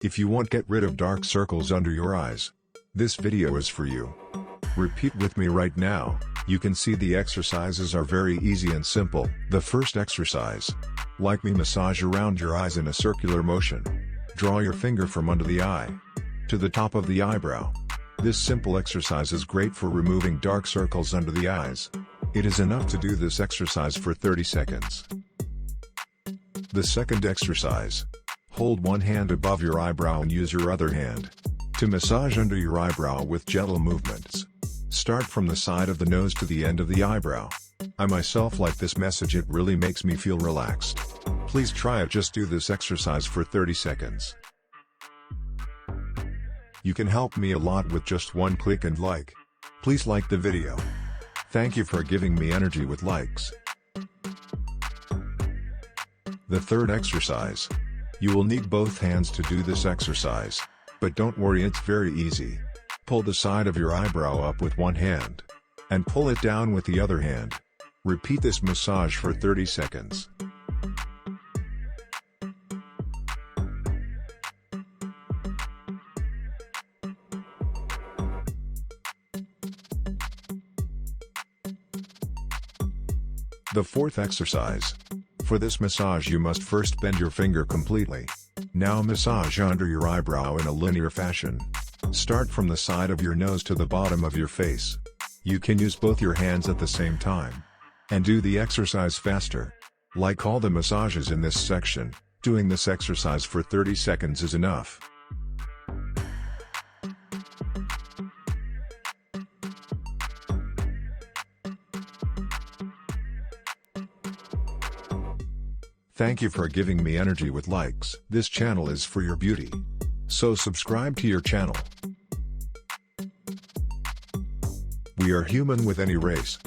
If you want get rid of dark circles under your eyes, this video is for you. Repeat with me right now. You can see the exercises are very easy and simple. The first exercise. Lightly massage around your eyes in a circular motion. Draw your finger from under the eye to the top of the eyebrow. This simple exercise is great for removing dark circles under the eyes. It is enough to do this exercise for 30 seconds. The second exercise. Hold one hand above your eyebrow and use your other hand to massage under your eyebrow with gentle movements. Start from the side of the nose to the end of the eyebrow. I myself like this message, it really makes me feel relaxed. Please try it, just do this exercise for 30 seconds. You can help me a lot with just one click and like. Please like the video. Thank you for giving me energy with likes. The third exercise. You will need both hands to do this exercise. But don't worry, it's very easy. Pull the side of your eyebrow up with one hand and pull it down with the other hand. Repeat this massage for 30 seconds. The fourth exercise. For this massage you must first bend your finger completely. Now massage under your eyebrow in a linear fashion. Start from the side of your nose to the bottom of your face. You can use both your hands at the same time and do the exercise faster. Like all the massages in this section, doing this exercise for 30 seconds is enough. Thank you for giving me energy with likes. This channel is for your beauty. So subscribe to your channel. We are human with any race.